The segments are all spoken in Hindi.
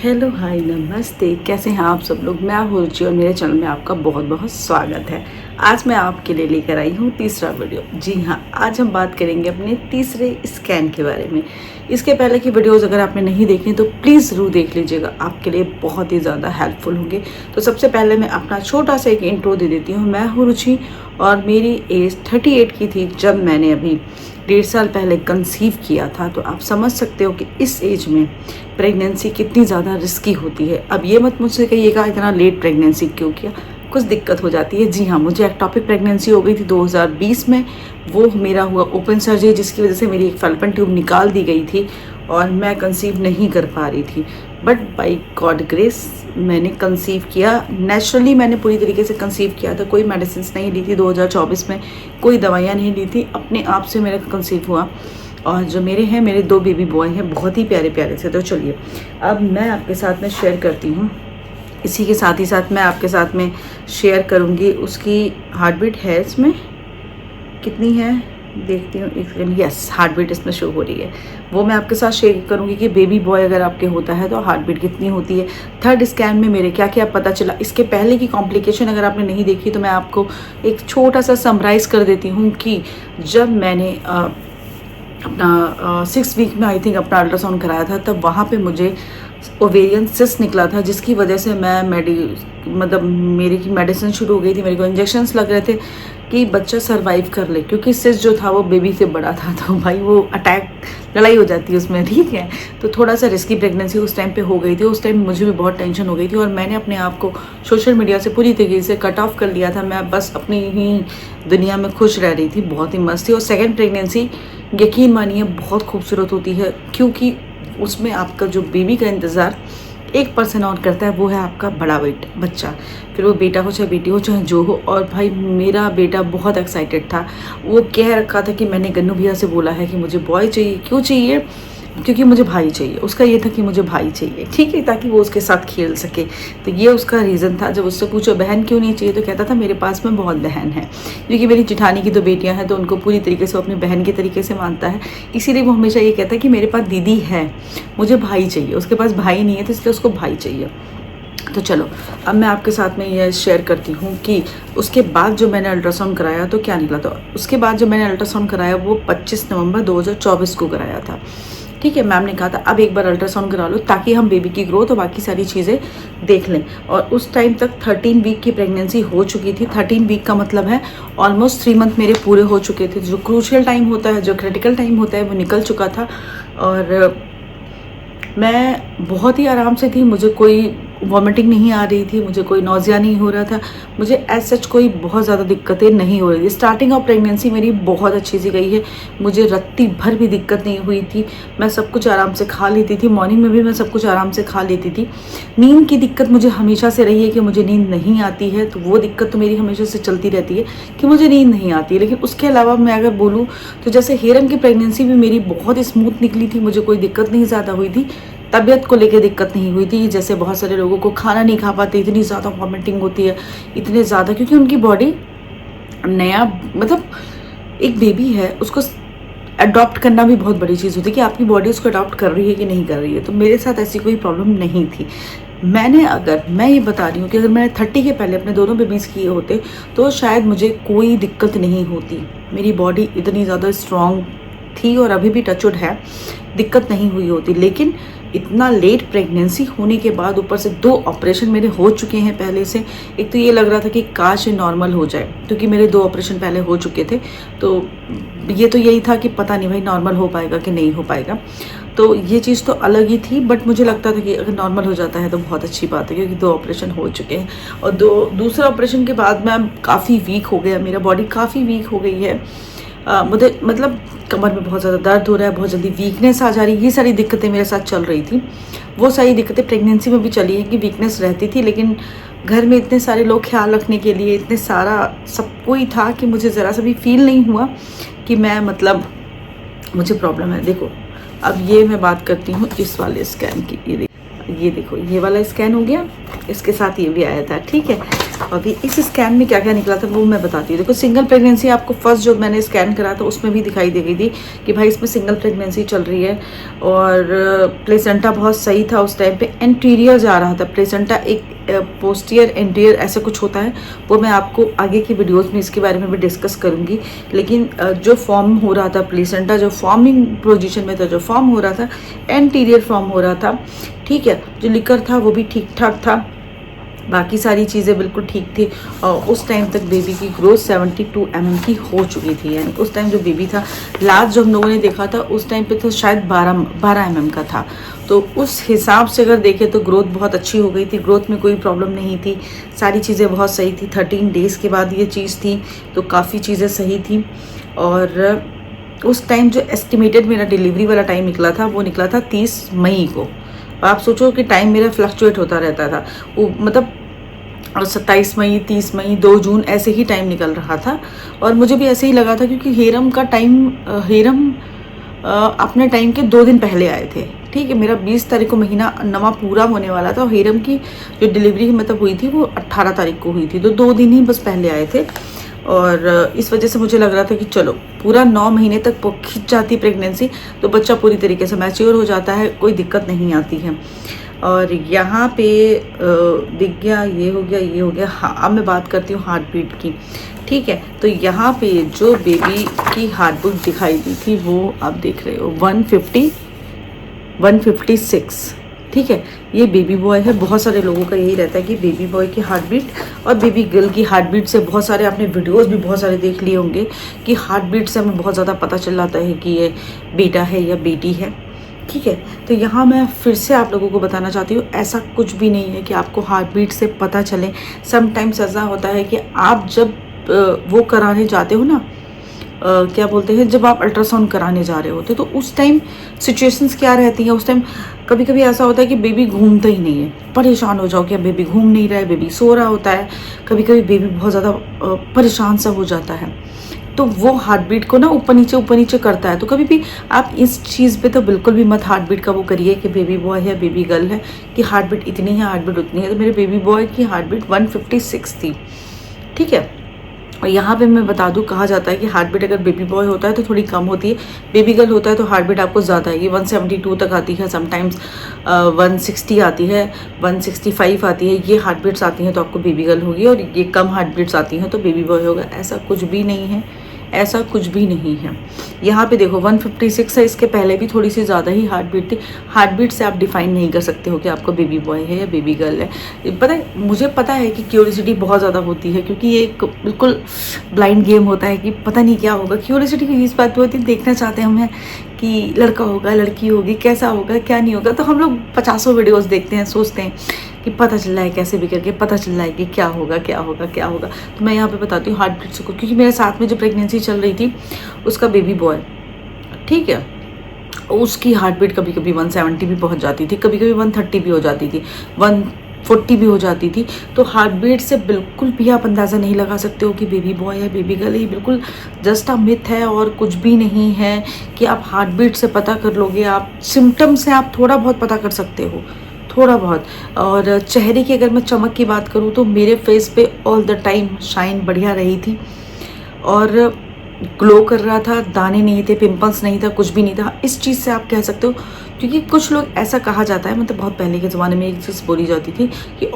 हेलो हाय नमस्ते, कैसे हैं आप सब लोग। मैं हूं रुचि और मेरे चैनल में आपका बहुत बहुत स्वागत है। आज मैं आपके लिए लेकर आई हूं तीसरा वीडियो। जी हाँ, आज हम बात करेंगे अपने तीसरे स्कैन के बारे में। इसके पहले की वीडियोस अगर आपने नहीं देखी तो प्लीज़ ज़रूर देख लीजिएगा, आपके लिए बहुत ही ज़्यादा हेल्पफुल होंगे। तो सबसे पहले मैं अपना छोटा सा एक इंट्रो दे देती हूँ। मैं हूँ रुचि और मेरी एज 38 की थी जब मैंने अभी 1.5 साल पहले कंसीव किया था। तो आप समझ सकते हो कि इस एज में प्रेगनेंसी कितनी ज़्यादा रिस्की होती है। अब ये मत मुझसे कहिएगा इतना लेट प्रेगनेंसी क्यों किया, कुछ दिक्कत हो जाती है। जी हाँ, मुझे एक्टोपिक प्रेगनेंसी हो गई थी 2020 में। वो मेरा हुआ ओपन सर्जरी, जिसकी वजह से मेरी एक फैल्लोपियन ट्यूब निकाल दी गई थी और मैं कंसीव नहीं कर पा रही थी। बट बाई गॉड ग्रेस मैंने कंसीव किया। नेचुरली मैंने पूरी तरीके से कंसीव किया था, कोई मेडिसिन नहीं ली थी 2024 में, कोई दवाइयाँ नहीं ली थी, अपने आप से मेरा कंसीव हुआ। और जो मेरे 2 बेबी बॉय हैं, बहुत ही प्यारे प्यारे से। तो चलिए अब मैं आपके साथ में शेयर करती हूँ। इसी के साथ ही साथ मैं आपके साथ में शेयर करूँगी उसकी हार्ट बीट है इसमें कितनी है, देखती हूँ एक सेकंड। यस, हार्ट बीट इसमें शो हो रही है। वो मैं आपके साथ शेयर करूँगी कि बेबी बॉय अगर आपके होता है तो हार्ट बीट कितनी होती है। थर्ड स्कैन में मेरे क्या क्या पता चला, इसके पहले की कॉम्प्लिकेशन अगर आपने नहीं देखी तो मैं आपको एक छोटा सा समराइज़ कर देती हूँ कि जब मैंने अपना 6 वीक में आई थिंक अपना अल्ट्रासाउंड कराया था, तब वहाँ पे मुझे ओवेरियन सिस्ट निकला था, जिसकी वजह से मैं मेरी की मेडिसिन शुरू हो गई थी। मेरे को इंजेक्शन्स लग रहे थे कि बच्चा सरवाइव कर ले, क्योंकि सिस्ट जो था वो बेबी से बड़ा था। तो भाई वो अटैक, लड़ाई हो जाती है उसमें, ठीक है। तो थोड़ा सा रिस्की प्रेगनेंसी उस टाइम पे हो गई थी। उस टाइम मुझे भी बहुत टेंशन हो गई थी और मैंने अपने आप को सोशल मीडिया से पूरी तरीके से कट ऑफ कर लिया था। मैं बस अपनी ही दुनिया में खुश रह रही थी, बहुत ही मस्त थी। और सेकेंड प्रेगनेंसी यकीन मानिए बहुत खूबसूरत होती है, क्योंकि उसमें आपका जो बेबी का इंतज़ार 1% और करता है, वो है आपका बड़ा बच्चा। फिर वो बेटा हो चाहे बेटी हो चाहे जो हो। और भाई मेरा बेटा बहुत एक्साइटेड था, वो कह रखा था कि मैंने गन्नू भैया से बोला है कि मुझे बॉय चाहिए। क्यों चाहिए? क्योंकि मुझे भाई चाहिए। उसका ये था कि मुझे भाई चाहिए, ठीक है, ताकि वो उसके साथ खेल सके। तो ये उसका रीज़न था। जब उससे पूछो बहन क्यों नहीं चाहिए, तो कहता था मेरे पास में बहुत बहन है, क्योंकि मेरी जिठानी की 2 बेटियां हैं, तो उनको पूरी तरीके से वो अपनी बहन के तरीके से मानता है। इसीलिए वो हमेशा ये कहता है कि मेरे पास दीदी है, मुझे भाई चाहिए। उसके पास भाई नहीं है तो इसलिए उसको भाई चाहिए। तो चलो अब मैं आपके साथ में ये शेयर करती हूँ कि उसके बाद जो मैंने अल्ट्रासाउंड कराया तो क्या निकला। तो उसके बाद जो मैंने अल्ट्रासाउंड कराया वो 25 नवंबर 2024 को कराया था, ठीक है। मैम ने कहा था अब एक बार अल्ट्रासाउंड करा लो ताकि हम बेबी की ग्रोथ और बाकी सारी चीज़ें देख लें। और उस टाइम तक 13 वीक की प्रेगनेंसी हो चुकी थी। 13 वीक का मतलब है ऑलमोस्ट 3 मंथ मेरे पूरे हो चुके थे। जो क्रूशियल टाइम होता है, जो क्रिटिकल टाइम होता है, वो निकल चुका था। और मैं बहुत ही आराम से थी, मुझे कोई वॉमिटिंग नहीं आ रही थी, मुझे कोई नौजिया नहीं हो रहा था, मुझे एज सच कोई बहुत ज़्यादा दिक्कतें नहीं हो रही थी। स्टार्टिंग ऑफ प्रेगनेंसी मेरी बहुत अच्छी सी गई है, मुझे रत्ती भर भी दिक्कत नहीं हुई थी। मैं सब कुछ आराम से खा लेती थी, मॉर्निंग में भी मैं सब कुछ आराम से खा लेती थी। नींद की दिक्कत मुझे हमेशा से रही है कि मुझे नींद नहीं आती है, तो वो दिक्कत तो मेरी हमेशा से चलती रहती है कि मुझे नींद नहीं आती है। लेकिन उसके अलावा मैं अगर बोलूँ तो जैसे हेरम की प्रेगनेंसी भी मेरी बहुत स्मूथ निकली थी, मुझे कोई दिक्कत नहीं ज़्यादा हुई थी। तबीयत को लेके दिक्कत नहीं हुई थी, जैसे बहुत सारे लोगों को खाना नहीं खा पाते, इतनी ज़्यादा वॉमिटिंग होती है, इतने ज़्यादा, क्योंकि उनकी बॉडी नया, मतलब एक बेबी है, उसको अडॉप्ट करना भी बहुत बड़ी चीज़ होती है कि आपकी बॉडी उसको अडॉप्ट कर रही है कि नहीं कर रही है। तो मेरे साथ ऐसी कोई प्रॉब्लम नहीं थी। मैं ये बता रही हूँ कि अगर मैंने 30 के पहले अपने दोनों बेबीज़ किए होते तो शायद मुझे कोई दिक्कत नहीं होती। मेरी बॉडी इतनी ज़्यादा स्ट्रॉन्ग थी और अभी भी टचवुड है, दिक्कत नहीं हुई होती। लेकिन इतना लेट प्रेगनेंसी होने के बाद ऊपर से 2 ऑपरेशन मेरे हो चुके हैं पहले से। एक तो ये लग रहा था कि काश ये नॉर्मल हो जाए, क्योंकि मेरे 2 ऑपरेशन पहले हो चुके थे। तो ये तो यही था कि पता नहीं भाई नॉर्मल हो पाएगा कि नहीं हो पाएगा। तो ये चीज़ तो अलग ही थी, बट मुझे लगता था कि अगर नॉर्मल हो जाता है तो बहुत अच्छी बात है, क्योंकि 2 ऑपरेशन हो चुके हैं। और दूसरा ऑपरेशन के बाद मैं काफ़ी वीक हो गया, मेरा बॉडी काफ़ी वीक हो गई है। मुझे मतलब कमर में बहुत ज़्यादा दर्द हो रहा है, बहुत जल्दी वीकनेस आ जा रही है, ये सारी दिक्कतें मेरे साथ चल रही थी। वो सारी दिक्कतें प्रेगनेंसी में भी चली हैं कि वीकनेस रहती थी, लेकिन घर में इतने सारे लोग ख्याल रखने के लिए, इतने सारा सब कोई था कि मुझे ज़रा सा भी फील नहीं हुआ कि मैं मुझे प्रॉब्लम है। देखो अब ये मैं बात करती हूँ इस वाले स्कैन की। ये देखो, ये वाला स्कैन हो गया, इसके साथ ये भी आया था, ठीक है। अभी इस स्कैन में क्या क्या निकला था वो मैं बताती हूँ। देखो सिंगल प्रेगनेंसी आपको फर्स्ट जो मैंने स्कैन करा था उसमें भी दिखाई दे गई थी कि भाई इसमें सिंगल प्रेगनेंसी चल रही है, और प्लेसेंटा बहुत सही था उस टाइम पे, एंटीरियर जा रहा था प्लेसेंटा, एक पोस्टीरियर एंटीरियर ऐसा कुछ होता है, वो मैं आपको आगे की वीडियोस में इसके बारे में भी डिस्कस करूँगी। लेकिन जो फॉर्म हो रहा था प्लेसेंटा, जो फॉर्मिंग पोजीशन में था, जो फॉर्म हो रहा था एंटीरियर फॉर्म हो रहा था, ठीक है। जो लिकर था वो भी ठीक ठाक था, बाकी सारी चीज़ें बिल्कुल ठीक थी। और उस टाइम तक बेबी की ग्रोथ 72 mm की हो चुकी थी, यानी उस टाइम जो बेबी था लास्ट जो हम लोगों ने देखा था उस टाइम पे तो शायद 12 mm का था। तो उस हिसाब से अगर देखें तो ग्रोथ बहुत अच्छी हो गई थी, ग्रोथ में कोई प्रॉब्लम नहीं थी, सारी चीज़ें बहुत सही थी। 13 डेज़ के बाद ये चीज़ थी तो काफ़ी चीज़ें सही थी। और उस टाइम जो एस्टिमेटेड मेरा डिलीवरी वाला टाइम निकला था वो निकला था 30 मई को। आप सोचो कि टाइम मेरा फ्लक्चुएट होता रहता था, वो मतलब 27 मई, 30 मई, 2 जून ऐसे ही टाइम निकल रहा था। और मुझे भी ऐसे ही लगा था क्योंकि हेरम का टाइम, हेरम अपने टाइम के 2 दिन पहले आए थे, ठीक है। मेरा 20 तारीख को महीना नवा पूरा होने वाला था और हेरम की जो डिलीवरी मतलब हुई थी वो 18 तारीख को हुई थी, तो 2 दिन ही बस पहले आए थे। और इस वजह से मुझे लग रहा था कि चलो पूरा 9 महीने तक खिंच जाती प्रेगनेंसी तो बच्चा पूरी तरीके से मैच्योर हो जाता है, कोई दिक्कत नहीं आती है। और यहाँ पे दिख गया, ये हो गया, ये हो गया। हाँ, अब मैं बात करती हूँ हार्ट बीट की, ठीक है। तो यहाँ पे जो बेबी की हार्ट बीट दिखाई दी थी वो आप देख रहे हो 156, ठीक है। ये बेबी बॉय है। बहुत सारे लोगों का यही रहता है कि बेबी बॉय की हार्ट बीट और बेबी गर्ल की हार्ट बीट से, बहुत सारे आपने वीडियोस भी बहुत सारे देख लिए होंगे कि हार्ट बीट से हमें बहुत ज़्यादा पता चल जाता है कि ये बेटा है या बेटी है, ठीक है। तो यहाँ मैं फिर से आप लोगों को बताना चाहती हूँ, ऐसा कुछ भी नहीं है कि आपको हार्ट बीट से पता चले। समटाइम्स ऐसा होता है कि आप जब वो कराने जाते हो ना, क्या बोलते हैं, जब आप अल्ट्रासाउंड कराने जा रहे होते तो उस टाइम सिचुएशंस क्या रहती हैं। उस टाइम कभी कभी ऐसा होता है कि बेबी घूमता ही नहीं है, परेशान हो जाओ कि अब बेबी घूम नहीं रहा है, बेबी सो रहा होता है, कभी कभी बेबी बहुत ज़्यादा परेशान सा हो जाता है, तो वो हार्ट बीट को ना ऊपर नीचे करता है। तो कभी भी आप इस चीज़ पे तो बिल्कुल भी मत हार्ट बीट का वो करिए कि बेबी बॉय है बेबी गर्ल है कि हार्ट बीट इतनी है हार्ट बीट उतनी है। तो मेरे बेबी बॉय की हार्ट बीट 156 थी, ठीक है। और यहाँ पे मैं बता दूँ, कहा जाता है कि हार्ट बीट अगर बेबी बॉय होता है तो थोड़ी कम होती है, बेबी गर्ल होता है तो हार्ट बीट आपको ज़्यादा आएगी, 172 तक आती है, समटाइम्स 160 आती है, 165 आती है। ये हार्ट बीट्स आती हैं तो आपको बेबी गर्ल होगी, और ये कम हार्ट बीट्स आती हैं तो बेबी बॉय होगा। ऐसा कुछ भी नहीं है, ऐसा कुछ भी नहीं है। यहाँ पे देखो 156 है, इसके पहले भी थोड़ी सी ज़्यादा ही हार्ट बीट थी। हार्ट बीट से आप डिफाइन नहीं कर सकते हो कि आपका बेबी बॉय है या बेबी गर्ल है। पता है, मुझे पता है कि क्यूरियोसिटी बहुत ज़्यादा होती है क्योंकि ये एक बिल्कुल ब्लाइंड गेम होता है कि पता नहीं क्या होगा। क्यूरियोसिटी की इस बात पे होती है, देखना चाहते हैं हमें कि लड़का होगा लड़की होगी, कैसा होगा क्या नहीं होगा। तो हम लोग 50 वीडियोज़ देखते हैं, सोचते हैं कि पता चल रहा है कैसे भी करके पता चल रहा है कि क्या होगा क्या होगा क्या होगा। तो मैं यहाँ पे बताती हूँ हार्ट बीट से, क्योंकि मेरे साथ में जो प्रेगनेंसी चल रही थी उसका बेबी बॉय, ठीक है, उसकी हार्ट बीट कभी कभी 170 भी पहुँच जाती थी, कभी कभी 130 भी हो जाती थी, 140 भी हो जाती थी। तो हार्ट बीट से बिल्कुल भी आप अंदाज़ा नहीं लगा सकते हो कि बेबी बॉय है बेबी गर्ल। ये बिल्कुल जस्ट अ मिथ है और कुछ भी नहीं है कि आप हार्ट बीट से पता कर लोगे। आप सिम्टम से आप थोड़ा बहुत पता कर सकते हो, थोड़ा बहुत। और चेहरे की अगर मैं चमक की बात करूँ तो मेरे फेस पे ऑल द टाइम शाइन बढ़िया रही थी और ग्लो कर रहा था, दाने नहीं थे, पिंपल्स नहीं था, कुछ भी नहीं था। इस चीज़ से आप कह सकते हो, क्योंकि कुछ लोग ऐसा कहा जाता है, मतलब बहुत पहले के ज़माने में एक चीज़ बोली जाती थी कि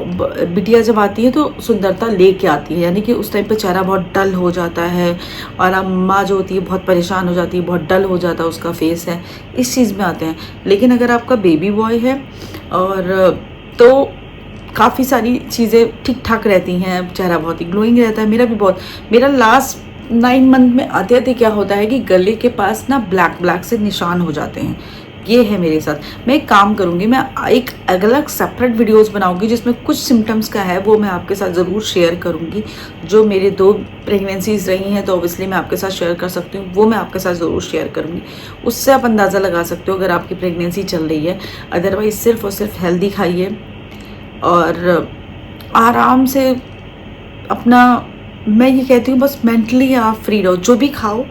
बिटिया जब आती है तो सुंदरता लेके आती है, यानी कि उस टाइम पे चेहरा बहुत डल हो जाता है और अम्मा जो होती है बहुत परेशान हो जाती है, बहुत डल हो जाता है उसका फेस है, इस चीज़ में आते हैं। लेकिन अगर आपका बेबी बॉय है और तो काफ़ी सारी चीज़ें ठीक ठाक रहती हैं, चेहरा बहुत ही ग्लोइंग रहता है। मेरा भी बहुत, मेरा लास्ट 9 मंथ में आते आते क्या होता है कि गले के पास ना ब्लैक से निशान हो जाते हैं। ये है मेरे साथ। मैं एक काम करूँगी, मैं एक अलग सेपरेट वीडियोस बनाऊँगी जिसमें कुछ सिम्टम्स का है वो मैं आपके साथ ज़रूर शेयर करूँगी। जो मेरे 2 प्रेगनेंसीज रही हैं तो ऑब्वियसली मैं आपके साथ शेयर कर सकती हूँ, वो मैं आपके साथ ज़रूर शेयर करूँगी। उससे आप अंदाज़ा लगा सकते हो अगर आपकी प्रेगनेंसी चल रही है। अदरवाइज़ सिर्फ और सिर्फ हेल्दी खाइए और आराम से अपना, मैं ये कहती हूँ बस मेंटली आप फ्री रहो, जो भी खाओ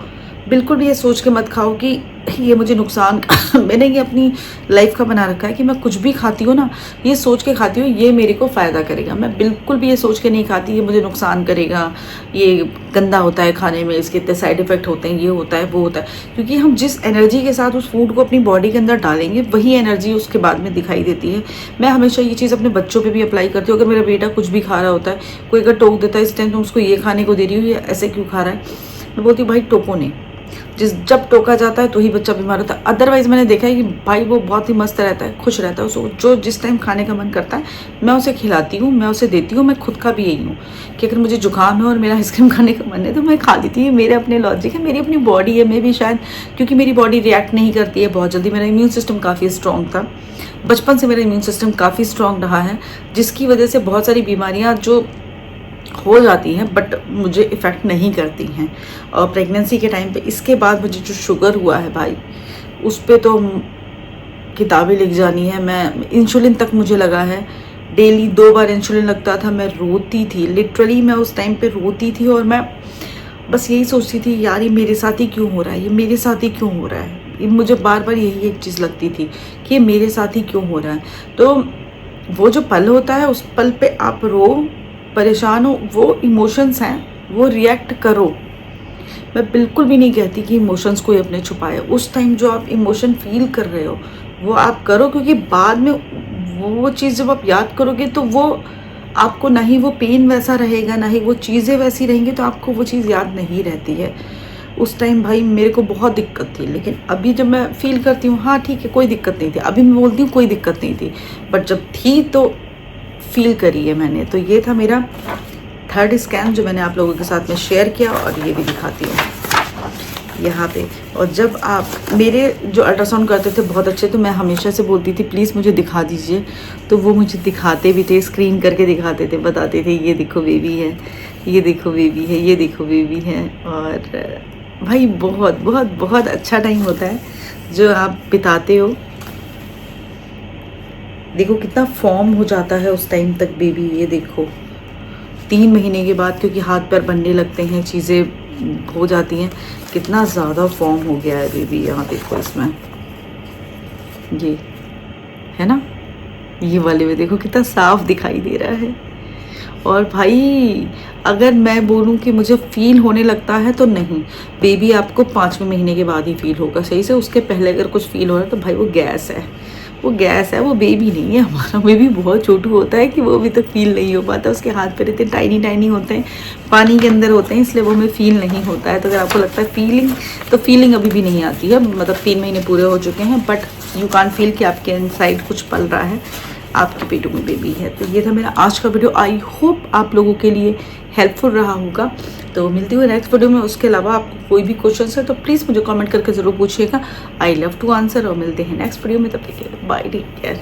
बिल्कुल भी ये सोच के मत खाओ कि ये मुझे नुकसान मैंने ये अपनी लाइफ का बना रखा है कि मैं कुछ भी खाती हूँ ना, ये सोच के खाती हूँ ये मेरे को फ़ायदा करेगा। मैं बिल्कुल भी ये सोच के नहीं खाती ये मुझे नुकसान करेगा, ये गंदा होता है खाने में, इसके इतने साइड इफ़ेक्ट होते हैं, ये होता है वो होता है। क्योंकि हम जिस एनर्जी के साथ उस फूड को अपनी बॉडी के अंदर डालेंगे वही एनर्जी उसके बाद में दिखाई देती है। मैं हमेशा ये चीज़ अपने बच्चों पर भी अप्लाई करती हूँ। अगर मेरा बेटा कुछ भी खा रहा होता है, कोई अगर टोक देता है इस टाइम तुम उसको ये खाने को दे रही हो, ये ऐसे क्यों खा रहा है, मैं बोलती हूँ भाई टोको नहीं। जब टोका जाता है तो ही बच्चा बीमार होता है। अदरवाइज़ मैंने देखा है कि भाई वो बहुत ही मस्त रहता है, खुश रहता है, उसको जो जिस टाइम खाने का मन करता है मैं उसे खिलाती हूँ, मैं उसे देती हूँ। मैं खुद का भी यही हूँ कि अगर मुझे जुकाम है और मेरा आइसक्रीम खाने का मन है तो मैं खा लेती हूँ। मेरे अपने लॉजिक है, मेरी अपनी बॉडी है। मैं भी शायद क्योंकि मेरी बॉडी रिएक्ट नहीं करती है बहुत जल्दी, मेरा इम्यून सिस्टम काफ़ी स्ट्रॉन्ग था, बचपन से मेरा इम्यून सिस्टम काफ़ी स्ट्रॉन्ग रहा है, जिसकी वजह से बहुत सारी बीमारियाँ जो हो जाती हैं बट मुझे इफ़ेक्ट नहीं करती हैं। और प्रेगनेंसी के टाइम पे इसके बाद मुझे जो शुगर हुआ है भाई, उस पे तो किताबें लिख जानी है। मैं इंसुलिन तक मुझे लगा है, डेली 2 बार इंसुलिन लगता था। मैं रोती थी, लिटरली मैं उस टाइम पे रोती थी और मैं बस यही सोचती थी यार ये मेरे साथ ही क्यों हो रहा है, ये मेरे साथ ही क्यों हो रहा है। मुझे बार बार यही एक चीज़ लगती थी कि ये मेरे साथ ही क्यों हो रहा है। तो वो जो पल होता है उस पल पे आप रो, परेशान हो, वो इमोशंस हैं, वो रिएक्ट करो। मैं बिल्कुल भी नहीं कहती कि इमोशंस कोई अपने छुपाए। उस टाइम जो आप इमोशन फील कर रहे हो वो आप करो, क्योंकि बाद में वो चीज़ जब आप याद करोगे तो वो आपको ना ही वो पेन वैसा रहेगा, ना ही वो चीज़ें वैसी रहेंगी, तो आपको वो चीज़ याद नहीं रहती है। उस टाइम भाई मेरे को बहुत दिक्कत थी, लेकिन अभी जब मैं फील करती हूँ हाँ ठीक है कोई दिक्कत नहीं थी, अभी मैं बोलती हूँ कोई दिक्कत नहीं थी, बट जब थी तो फील करी है मैंने। तो ये था मेरा 3rd स्कैन जो मैंने आप लोगों के साथ में शेयर किया, और ये भी दिखाती हूँ यहाँ पे। और जब आप मेरे जो अल्ट्रासाउंड करते थे बहुत अच्छे, तो मैं हमेशा से बोलती थी प्लीज़ मुझे दिखा दीजिए, तो वो मुझे दिखाते भी थे, स्क्रीन करके दिखाते थे, बताते थे ये देखो बेबी है, ये देखो बेबी है, ये देखो बेबी है। और भाई बहुत बहुत बहुत अच्छा टाइम होता है जो आप बिताते हो। देखो कितना फॉर्म हो जाता है उस टाइम तक बेबी, ये देखो 3 महीने के बाद, क्योंकि हाथ पैर बनने लगते हैं, चीज़ें हो जाती हैं, कितना ज़्यादा फॉर्म हो गया है बेबी। यहाँ देखो इसमें ये है ना, ये वाले में देखो कितना साफ दिखाई दे रहा है। और भाई अगर मैं बोलूँ कि मुझे फील होने लगता है तो नहीं, बेबी आपको 5वें महीने के बाद ही फील होगा सही से। उसके पहले अगर कुछ फील हो रहा है तो भाई वो गैस है, वो गैस है, वो बेबी नहीं है। हमारा बेबी बहुत छोटू होता है कि वो अभी तक फील नहीं हो पाता, उसके हाथ पैर इतने टाइनी टाइनी होते हैं, पानी के अंदर होते हैं, इसलिए वो हमें फील नहीं होता है। तो अगर आपको लगता है फीलिंग, तो फीलिंग अभी भी नहीं आती है, मतलब 3 महीने पूरे हो चुके हैं, बट यू कांट फील कि आपके इनसाइड कुछ पल रहा है, आपके पेटों में बेबी है। तो ये था मेरा आज का वीडियो, आई होप आप लोगों के लिए हेल्पफुल रहा होगा। तो मिलती हुई नेक्स्ट वीडियो में। उसके अलावा आपको कोई भी क्वेश्चन है तो प्लीज़ मुझे कमेंट करके ज़रूर पूछिएगा, आई लव टू आंसर। और मिलते हैं नेक्स्ट वीडियो में, तब तक के लिए बाय, टेक केयर।